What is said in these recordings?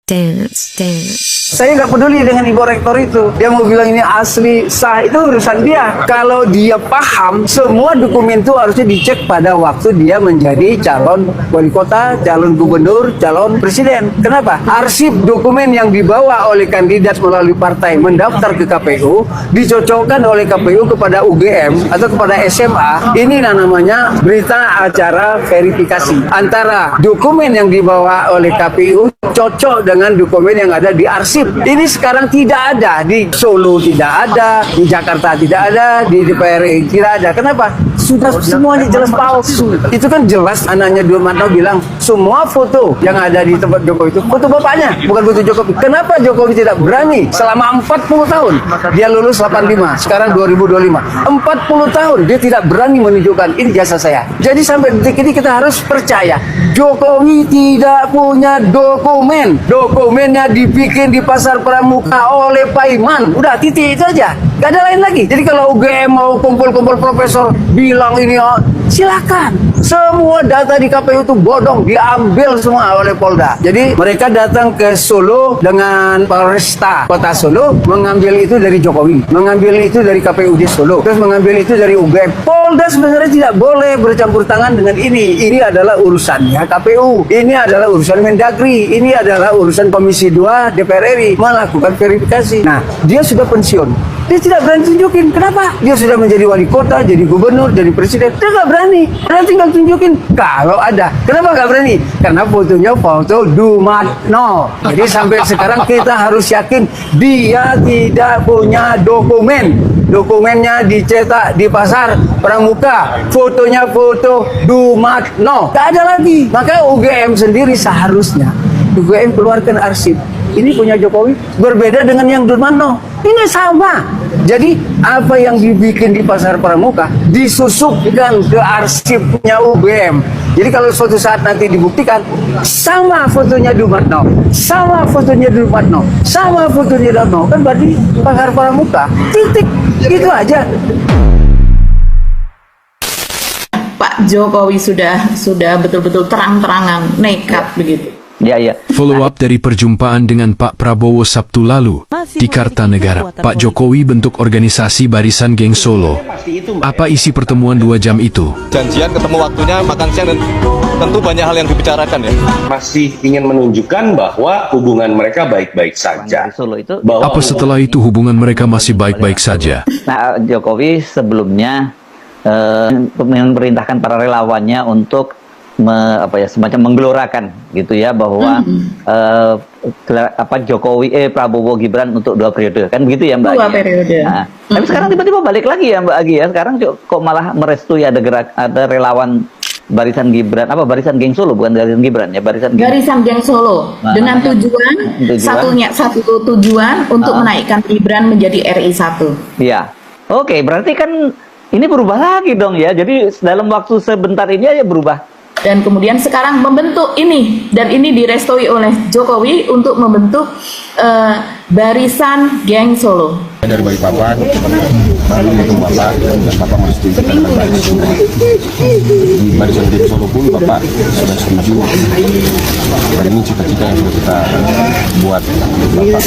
Dance. Saya nggak peduli dengan ibu rektor itu. Dia mau bilang ini asli, sah, itu urusan dia. Kalau dia paham, semua dokumen itu harusnya dicek pada waktu dia menjadi calon wali kota, calon gubernur, calon presiden. Kenapa? Arsip dokumen yang dibawa oleh kandidat melalui partai mendaftar ke KPU, dicocokkan oleh KPU kepada UGM atau kepada SMA. Ini namanya berita acara verifikasi. Antara dokumen yang dibawa oleh KPU cocok dengan dokumen yang ada di arsip. Ini sekarang tidak ada di Solo, tidak ada di Jakarta, tidak ada di DPR tidak ada. Kenapa? Sudah semuanya jelas palsu. Itu kan jelas anaknya Durmanto bilang semua foto yang ada di tempat Jokowi itu foto bapaknya, bukan foto Jokowi. Kenapa Jokowi tidak berani selama 40 tahun? Dia lulus 85, sekarang 2025. 40 tahun dia tidak berani menunjukkan ini jasa saya. Jadi sampai detik ini kita harus percaya Jokowi tidak punya dokumen. Dokumennya dibikin di Pasar Pramuka oleh Pak Iman. Udah titik itu aja. Gak ada lain lagi. Jadi kalau UGM mau kumpul-kumpul profesor bilang ini, oh, silakan. Semua data di KPU itu bodong, diambil semua oleh Polda. Jadi mereka datang ke Solo dengan Polresta Kota Solo, mengambil itu dari Jokowi, mengambil itu dari KPUD Solo, terus mengambil itu dari UGM. Polda sebenarnya tidak boleh bercampur tangan dengan ini. Ini adalah urusannya KPU. Ini adalah urusan Mendagri. Ini adalah urusan Komisi 2 DPR RI melakukan verifikasi. Nah, dia sudah pensiun. Dia tidak berani tunjukin. Kenapa? Dia sudah menjadi wali kota, jadi gubernur, jadi presiden. Dia nggak berani. Dia tinggal tunjukin kalau ada. Kenapa nggak berani? Karena fotonya foto Dumatno. Jadi sampai sekarang kita harus yakin dia tidak punya dokumen. Dokumennya dicetak di Pasar Pramuka. Fotonya foto Dumatno. Nggak ada lagi. Maka UGM sendiri seharusnya UGM keluarkan arsip. Ini punya Jokowi berbeda dengan yang Durmanto. Ini sama. Jadi apa yang dibikin di Pasar Pramuka disusupkan ke arsipnya UGM. Jadi kalau suatu saat nanti dibuktikan sama fotonya Durmanto, sama fotonya Durmanto, sama fotonya Durmanto, kan berarti Pasar Pramuka. Titik. Gitu aja. Pak Jokowi sudah betul-betul terang-terangan nekat begitu. Ya. Follow up dari perjumpaan dengan Pak Prabowo Sabtu lalu di Kartanegara. Pak Jokowi bentuk organisasi Barisan Geng Solo. Apa isi pertemuan 2 jam itu? Janjian ketemu waktunya makan siang dan tentu banyak hal yang dibicarakan ya. Masih ingin menunjukkan bahwa hubungan mereka baik-baik saja. Apa setelah itu hubungan mereka masih baik-baik saja? Nah, Jokowi sebelumnya memerintahkan para relawannya untuk semacam menggelorakan gitu ya bahwa Jokowi Prabowo Gibran untuk 2 periode kan begitu ya Mbak Agi? 2 periode. Nah, tapi sekarang tiba-tiba balik lagi ya Mbak Agi ya. Sekarang kok malah merestui ada relawan Barisan Gibran, Barisan Geng Solo, bukan Barisan Gibran ya, Barisan Geng Solo. Dengan tujuan satu tujuan untuk menaikkan Gibran menjadi RI 1. Iya. Oke, berarti kan ini berubah lagi dong ya. Jadi dalam waktu sebentar ini aja berubah. Dan kemudian sekarang membentuk ini, dan ini direstui oleh Jokowi untuk membentuk Barisan Geng Solo. Dari Balikpapan, baru itu Bapak, dan Bapak merestui kita dengan baik. Di Barisan Geng Solo pun Bapak sudah setuju. Dan ini cita-cita yang sudah kita buat untuk Bapak.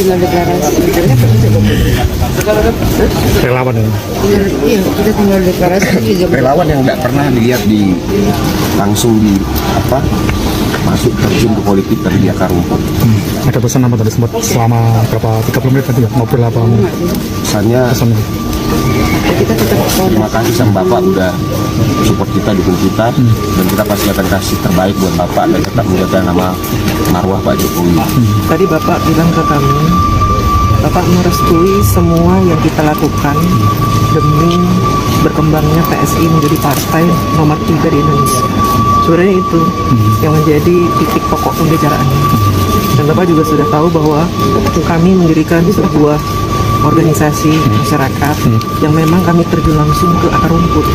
Relawan ini? Iya, kita tinggal deklarasi. Relawan yang tidak pernah dilihat langsung masuk terjun ke politik dari di akar rumput. Ada pesan apa tadi sempat selama berapa 30 menit tadi ya? Mau berapa? Pesannya terima kasih sama Bapak udah support kita, dukung kita, dan kita pasti akan kasih terbaik buat Bapak dan tetap menjaga nama marwah Pak Jokowi. Tadi Bapak bilang ke kami, Bapak merestui semua yang kita lakukan demi berkembangnya PSI menjadi partai nomor 3 di Indonesia. Sebenarnya itu yang menjadi titik pokok pembicaraannya. Dan Bapak juga sudah tahu bahwa kami mendirikan sebuah organisasi masyarakat yang memang kami terjun langsung ke akar rumput.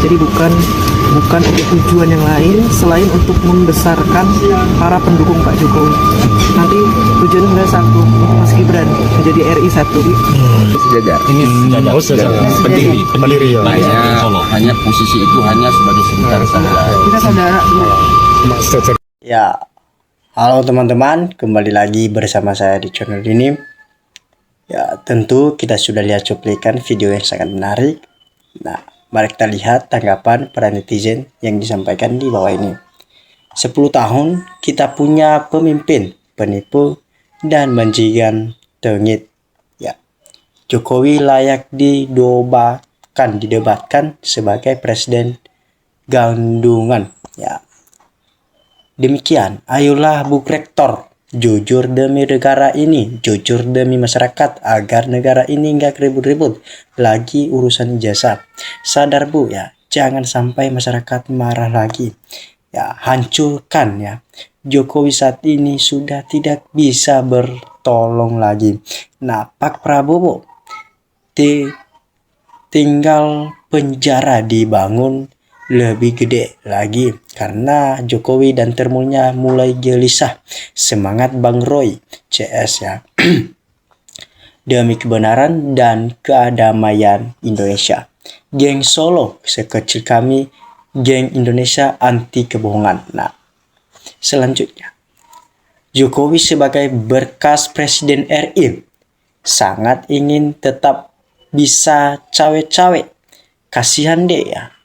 Jadi bukan untuk tujuan yang lain selain untuk membesarkan para pendukung Pak Jokowi. Nanti tujuannya sudah satu, Mas Gibran menjadi RI 1. Sejajar. Ini pendiri ya. Hanya posisi itu hanya sebagai sekitar saja. Kita saudara. Ya, Halo teman-teman, kembali lagi bersama saya di channel ini. Ya, tentu kita sudah lihat cuplikan video yang sangat menarik. Nah, mari kita lihat tanggapan para netizen yang disampaikan di bawah ini. 10 tahun kita punya pemimpin penipu dan bajingan tengit. Ya, Jokowi layak didebatkan sebagai presiden gandungan. Ya. Demikian, ayolah Bu Rektor, jujur demi negara ini, jujur demi masyarakat, agar negara ini nggak ribut-ribut lagi urusan ijazah. Sadar Bu ya, jangan sampai masyarakat marah lagi. Ya, hancurkan ya. Jokowi saat ini sudah tidak bisa bertolong lagi. Nah, Pak Prabowo, tinggal penjara dibangun lebih gede lagi karena Jokowi dan termulnya mulai gelisah. Semangat Bang Roy CS ya. Demi kebenaran dan kedamaian Indonesia. Geng Solo sekecil kami, geng Indonesia anti kebohongan. Nah, selanjutnya Jokowi sebagai bekas Presiden RI sangat ingin tetap bisa cawe-cawe. Kasihan deh ya.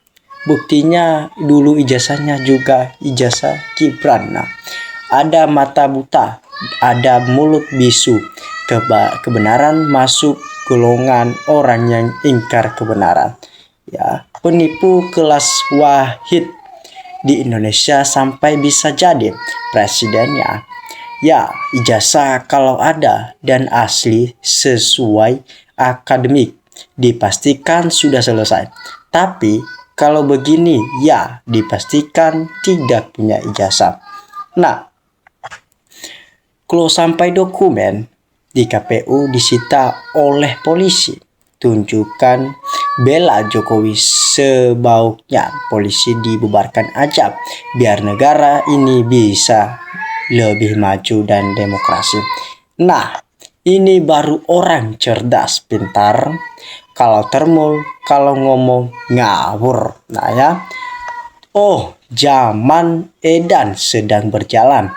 Buktinya dulu ijazahnya juga ijazah Gibran. Nah, ada mata buta, ada mulut bisu. Kebenaran masuk golongan orang yang ingkar kebenaran. Ya, penipu kelas Wahid di Indonesia sampai bisa jadi presidennya. Ya, ijazah kalau ada dan asli sesuai akademik dipastikan sudah selesai. Tapi kalau begini, ya dipastikan tidak punya ijazah. Nah, kalau sampai dokumen di KPU disita oleh polisi, tunjukkan bela Jokowi sebauknya. Polisi dibubarkan aja, biar negara ini bisa lebih maju dan demokrasi. Nah, ini baru orang cerdas, pintar. Kalau termul, kalau ngomong ngawur. Nah ya. Oh, zaman edan sedang berjalan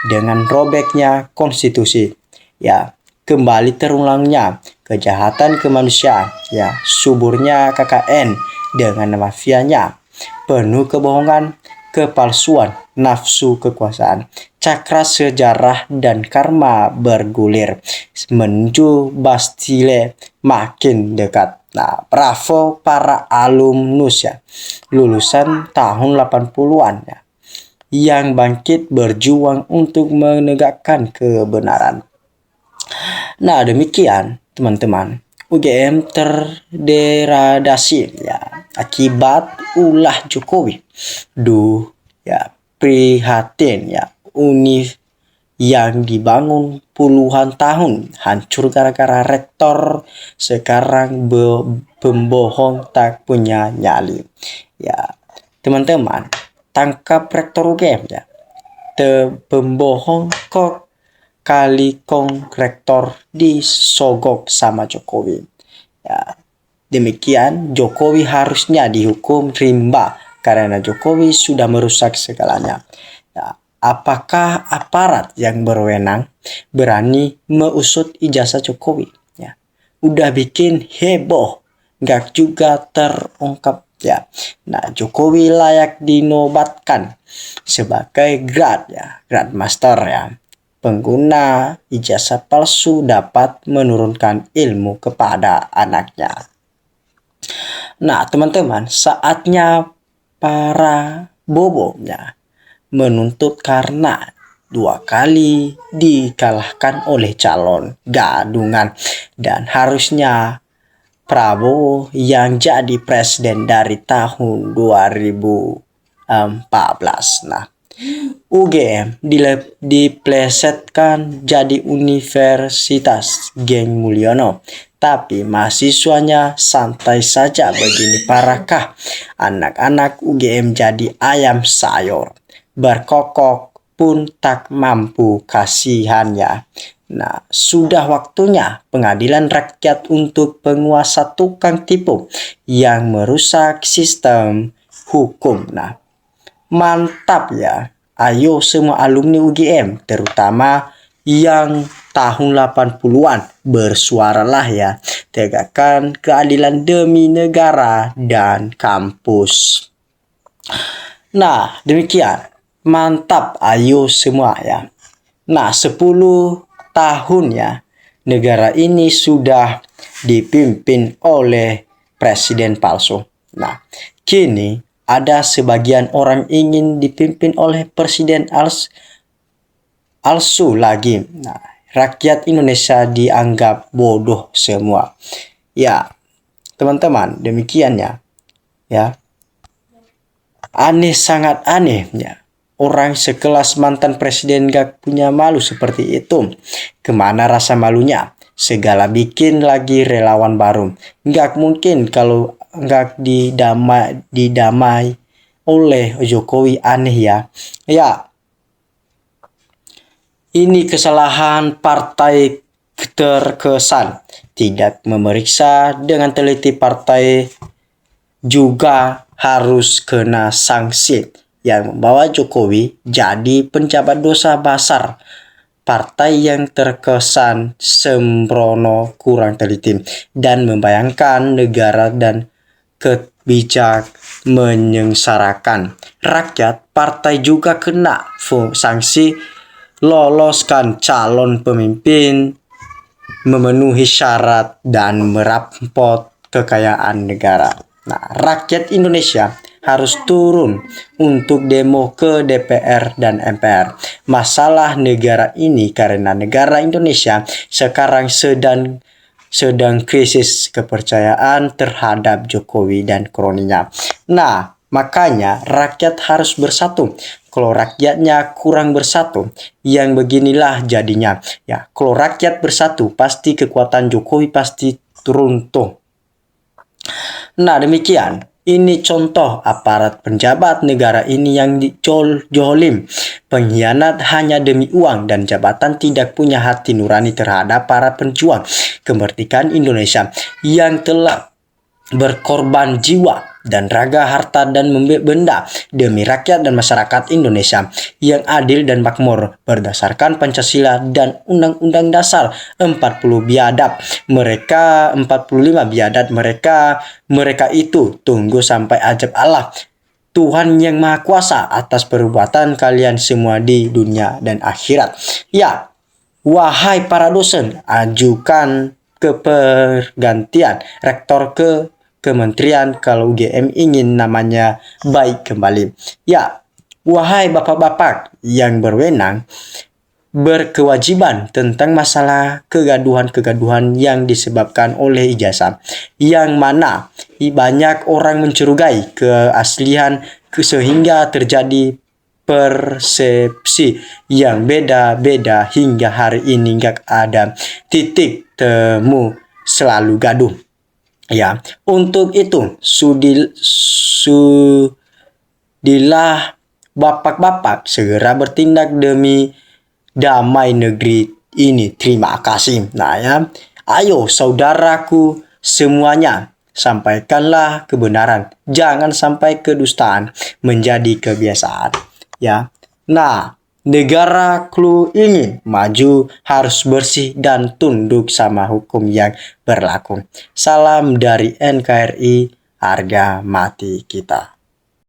dengan robeknya konstitusi. Ya, kembali terulangnya kejahatan kemanusiaan. Ya, suburnya KKN dengan mafianya. Penuh kebohongan, kepalsuan, nafsu kekuasaan. Cakra sejarah dan karma bergulir menuju Bastille makin dekat. Nah, bravo para alumnus ya, lulusan tahun 80-an ya, yang bangkit berjuang untuk menegakkan kebenaran. Nah, demikian teman-teman, UGM terdegradasi ya akibat ulah Jokowi. Ya, prihatin ya. Univ yang dibangun puluhan tahun hancur gara-gara rektor sekarang pembohong tak punya nyali. Ya, teman-teman, tangkap rektor UGM ya. Pembohong kok kali kong rektor disogok sama Jokowi. Ya, demikian Jokowi harusnya dihukum rimba karena Jokowi sudah merusak segalanya. Ya, apakah aparat yang berwenang berani mengusut ijazah Jokowi? Ya, udah bikin heboh, nggak juga terungkap ya. Nah, Jokowi layak dinobatkan sebagai grad master ya. Pengguna ijazah palsu dapat menurunkan ilmu kepada anaknya. Nah, teman-teman, saatnya para bobo ya menuntut karena 2 kali dikalahkan oleh calon gadungan dan harusnya Prabowo yang jadi presiden dari tahun 2014. Nah, UGM diplesetkan jadi Universitas Geng Mulyono, tapi mahasiswanya santai saja. Begini parakah anak-anak UGM jadi ayam sayur, berkokok pun tak mampu, kasihan ya. Nah, sudah waktunya pengadilan rakyat untuk penguasa tukang tipu yang merusak sistem hukum. Nah, mantap ya, ayo semua alumni UGM, terutama yang tahun 80-an, bersuaralah ya, tegakkan keadilan demi negara dan kampus. Nah, demikian. Mantap, ayo semua ya. Nah, 10 tahun ya, negara ini sudah dipimpin oleh presiden palsu. Nah, kini ada sebagian orang ingin dipimpin oleh presiden palsu lagi. Nah, rakyat Indonesia dianggap bodoh semua. Ya, teman-teman, demikian ya. Ya. Aneh, sangat aneh ya. Orang sekelas mantan presiden gak punya malu seperti itu. Kemana rasa malunya? Segala bikin lagi relawan baru. Gak mungkin kalau gak didamai oleh Jokowi, aneh ya. Ya, ini kesalahan partai terkesan. Tidak memeriksa dengan teliti, partai juga harus kena sanksi yang membawa Jokowi jadi penjabat dosa besar. Partai yang terkesan sembrono, kurang teliti, dan membayangkan negara dan kebijak menyengsarakan rakyat. Partai juga kena sanksi, loloskan calon pemimpin, memenuhi syarat, dan merampok kekayaan negara. Nah, rakyat Indonesia harus turun untuk demo ke DPR dan MPR. Masalah negara ini karena negara Indonesia sekarang sedang krisis kepercayaan terhadap Jokowi dan kroninya. Nah, makanya rakyat harus bersatu. Kalau rakyatnya kurang bersatu, yang beginilah jadinya. Ya, kalau rakyat bersatu, pasti kekuatan Jokowi pasti runtuh. Nah, demikian. Ini contoh aparat penjabat negara ini yang jolim, pengkhianat hanya demi uang dan jabatan, tidak punya hati nurani terhadap para pejuang kemerdekaan Indonesia yang telah berkorban jiwa dan raga, harta, dan benda demi rakyat dan masyarakat Indonesia yang adil dan makmur berdasarkan Pancasila dan Undang-Undang Dasar 40 biadab. Mereka 45 biadab mereka itu tunggu sampai ajab Allah, Tuhan yang Maha Kuasa, atas perbuatan kalian semua di dunia dan akhirat. Ya, wahai para dosen, ajukan kepergantian rektor ke kementerian kalau UGM ingin namanya baik kembali. Ya, wahai bapak-bapak yang berwenang, berkewajiban tentang masalah kegaduhan-kegaduhan yang disebabkan oleh ijazah, yang mana banyak orang mencurigai keaslian sehingga terjadi persepsi yang beda-beda hingga hari ini nggak ada titik temu, selalu gaduh. Ya, untuk itu sudilah bapak-bapak segera bertindak demi damai negeri ini. Terima kasih. Nah ya, ayo saudaraku semuanya, sampaikanlah kebenaran, jangan sampai kedustaan menjadi kebiasaan. Ya, nah, negara klu ini maju harus bersih dan tunduk sama hukum yang berlaku. Salam dari NKRI, harga mati kita.